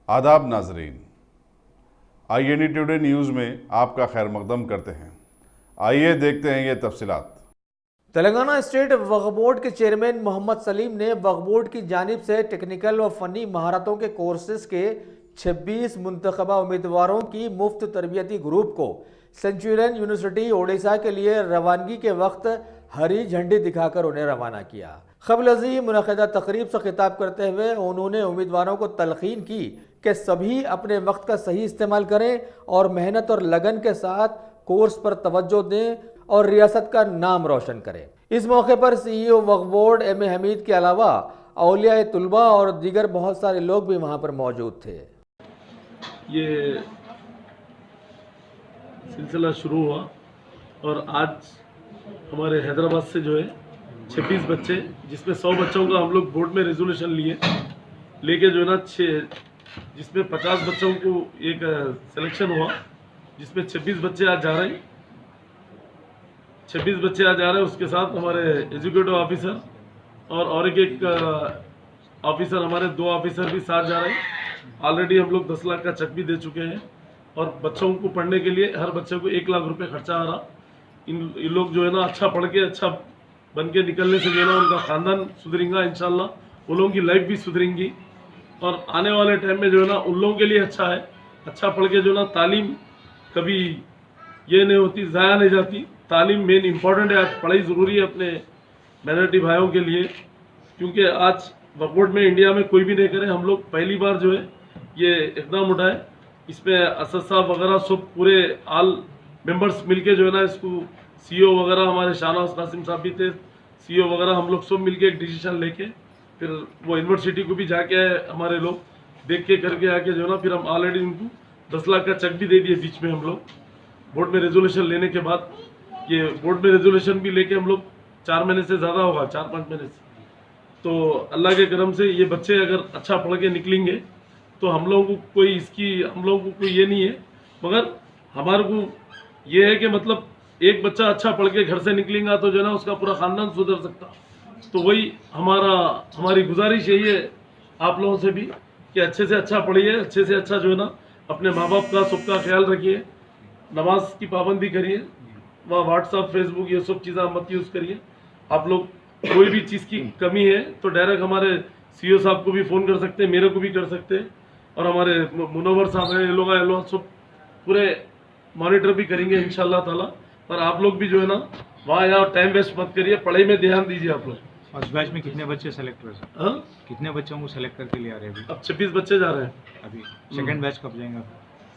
आदाब नाजरीन, INE today news में आपका खैर मकदम करते हैं। आइए देखते हैं ये तफसीलात। तेलंगाना स्टेट वक्फ बोर्ड के चेयरमैन मोहम्मद सलीम ने वक्फ बोर्ड की जानिब से टेक्निकल व फ़नी महारतों के कोर्सेज के 26 मुंतखबा उम्मीदवारों की मुफ्त तरबियती ग्रुप को सेंचुरियन यूनिवर्सिटी ओडिशा के लिए रवानगी के वक्त हरी झंडी दिखाकर उन्हें रवाना किया। क़ब्ल मुनक़दा तकरीब से खिताब करते हुए उन्होंने उम्मीदवारों को तलक़ीन की कि सभी अपने वक्त का सही इस्तेमाल करें और मेहनत और लगन के साथ कोर्स पर तवज्जो दें और रियासत का नाम रोशन करें। इस मौके पर CEO वक्फ बोर्ड M.A. हमीद के अलावा औलिया तुलबा और दीगर बहुत सारे लोग भी वहाँ पर मौजूद थे। ये सिलसिला शुरू हुआ और आज हमारे हैदराबाद से जो है 26 बच्चे, जिसमें 100 बच्चों का हम लोग बोर्ड में रेजोल्यूशन लेके जो है ना जिसमें 50 बच्चों को एक सिलेक्शन हुआ, जिसमें 26 बच्चे आज जा रहे हैं। 26 बच्चे आज जा रहे हैं, उसके साथ हमारे एजुकेटिव ऑफिसर और एक ऑफिसर, हमारे 2 ऑफिसर भी साथ जा रहे हैं। ऑलरेडी हम लोग 10 लाख का चेक भी दे चुके हैं और बच्चों को पढ़ने के लिए हर बच्चे को 1 लाख रुपए खर्चा आ रहा। इन लोग जो है ना अच्छा पढ़ के अच्छा बन के निकलने से जो है ना उनका ख़ानदान सुधरेगा, इंशाल्लाह उन लोगों की लाइफ भी सुधरेंगी और आने वाले टाइम में जो है ना उन लोगों के लिए अच्छा है। अच्छा पढ़ के जो ना तालीम कभी ये नहीं होती, ज़ाया नहीं जाती। तालीम मेन इम्पॉर्टेंट है, आज पढ़ाई ज़रूरी है अपने माइनॉरिटी भाइयों के लिए, क्योंकि आज वक्फ बोर्ड में इंडिया में कोई भी नहीं करे। हम लोग पहली बार जो है ये इक़दाम उठाए, इसमें असद साहब वगैरह सब पूरे आल मेंबर्स मिलके जो है ना इसको CEO वगैरह, हमारे शाहनवाज कासिम साहब भी थे, CEO वगैरह, हम लोग सब मिलके एक डिसीजन लेके फिर वो यूनिवर्सिटी को भी जाके आए, हमारे लोग देख के करके आके जो है ना फिर हम ऑलरेडी उनको 10 लाख का चेक भी दे दिए बीच में। हम लोग बोर्ड में रेजोल्यूशन लेने के बाद, ये बोर्ड में रेजोल्यूशन भी लेके हम लोग 4 महीने से ज़्यादा होगा, 4-5 महीने से। तो अल्लाह के करम से ये बच्चे अगर अच्छा पढ़ के निकलेंगे तो हम लोगों को कोई ये नहीं है, मगर हमारे को ये है कि मतलब एक बच्चा अच्छा पढ़ के घर से निकलेगा तो जो है ना उसका पूरा ख़ानदान सुधर सकता। तो वही हमारी गुजारिश यही है आप लोगों से भी कि अच्छे से अच्छा पढ़िए, अच्छे से अच्छा जो है ना अपने माँ बाप का सबका ख्याल रखिए, नमाज की पाबंदी करिए, वहाँ व्हाट्सअप फेसबुक ये सब चीज़ें मत यूज़ करिए। आप लोग कोई भी चीज़ की कमी है तो डायरेक्ट हमारे CEO साहब को भी फ़ोन कर सकते हैं, मेरे को भी कर सकते हैं, और हमारे मुनव्वर साहब हैं, ये लोग सब पूरे मॉनिटर भी करेंगे इंशाल्लाह ताला। पर आप लोग भी जो है ना वहाँ यहाँ टाइम वेस्ट मत करिए, पढ़ाई में ध्यान दीजिए आप लोग। फर्स्ट बैच में कितने बच्चे सेलेक्ट हुए सर? हाँ, कितने बच्चों को सेलेक्ट करके ले आ रहे हैं अभी? अब 26 बच्चे जा रहे हैं अभी सेकंड बैच कब जाएगा?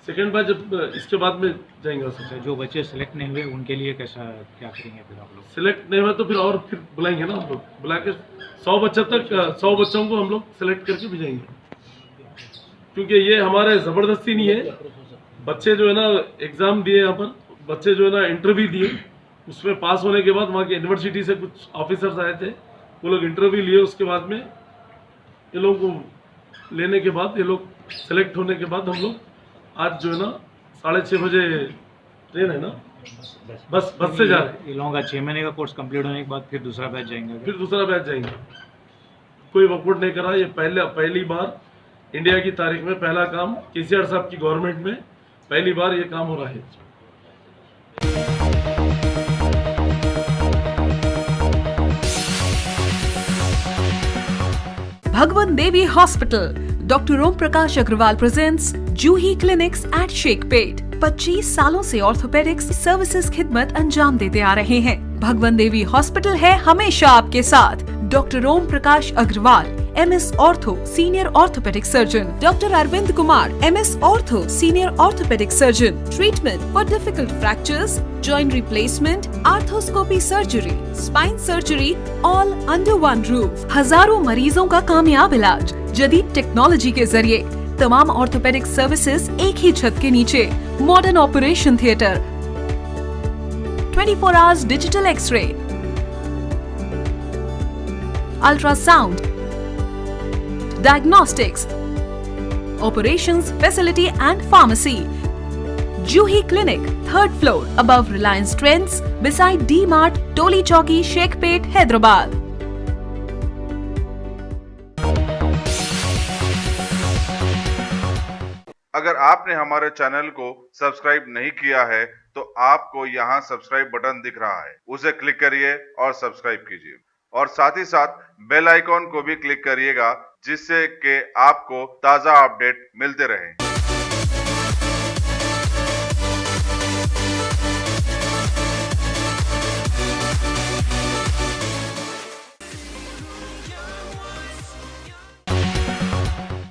सेकंड बैच इसके बाद में जाएंगे। सर जो बच्चे सेलेक्ट नहीं हुए उनके लिए क्या करेंगे फिर आप लोग? सिलेक्ट नहीं हुआ तो फिर बुलाएंगे ना, हम लोग बुला के 100 बच्चों को हम लोग सेलेक्ट करके भेजेंगे, क्योंकि ये हमारे ज़बरदस्ती नहीं है। बच्चे जो है ना एग्ज़ाम दिए, यहाँ पर बच्चे जो है ना इंटरव्यू दिए, उसमें पास होने के बाद वहाँ के यूनिवर्सिटी से कुछ ऑफिसर्स आए थे, वो लोग इंटरव्यू लिए, उसके बाद में ये लोग को लेने के बाद ये लोग सेलेक्ट होने के बाद हम लोग आज जो है ना 6:30 बजे ट्रेन है ना, बस से जा रहे हैं। ये लोगों का 6 महीने का कोर्स कंप्लीट होने के बाद फिर दूसरा बैच जाएंगे? फिर दूसरा बैच जाएंगे। कोई वक्फ बोर्ड नहीं करा, ये पहली बार इंडिया की तारीख में पहला काम KCR साहब की गवर्नमेंट में पहली बार ये काम हो रहा है। Bhagwan Devi Hospital, Dr. Om Prakash Agrawal presents Juhi Clinics at Sheikhpet। 25 सालों से ऑर्थोपेडिक्स सर्विसेज खिदमत अंजाम देते आ रहे हैं। भगवान देवी हॉस्पिटल है हमेशा आपके साथ। Doctor Om Prakash Agarwal, MS ortho, senior orthopaedic surgeon. Doctor Arvind Kumar, MS ortho, senior orthopaedic surgeon. Treatment for difficult fractures, joint replacement, arthroscopy surgery, spine surgery, all under one roof. हजारों मरीजों का कामयाब इलाज जदीद टेक्नोलॉजी के जरिए। तमाम ऑर्थोपेडिक सर्विसेज एक ही छत के नीचे। Modern operation theatre, 24 hours digital X-ray, ultrasound, diagnostics, operations facility and pharmacy. Juhi Clinic, 3rd floor, above Reliance Trends, beside D-Mart, Toli Chowki, Sheikhpet, Hyderabad. अगर आपने हमारे चैनल को सब्सक्राइब नहीं किया है तो आपको यहाँ सब्सक्राइब बटन दिख रहा है, उसे क्लिक करिए और सब्सक्राइब कीजिए और साथ ही साथ बेल आइकॉन को भी क्लिक करिएगा जिससे कि आपको ताज़ा अपडेट मिलते रहें।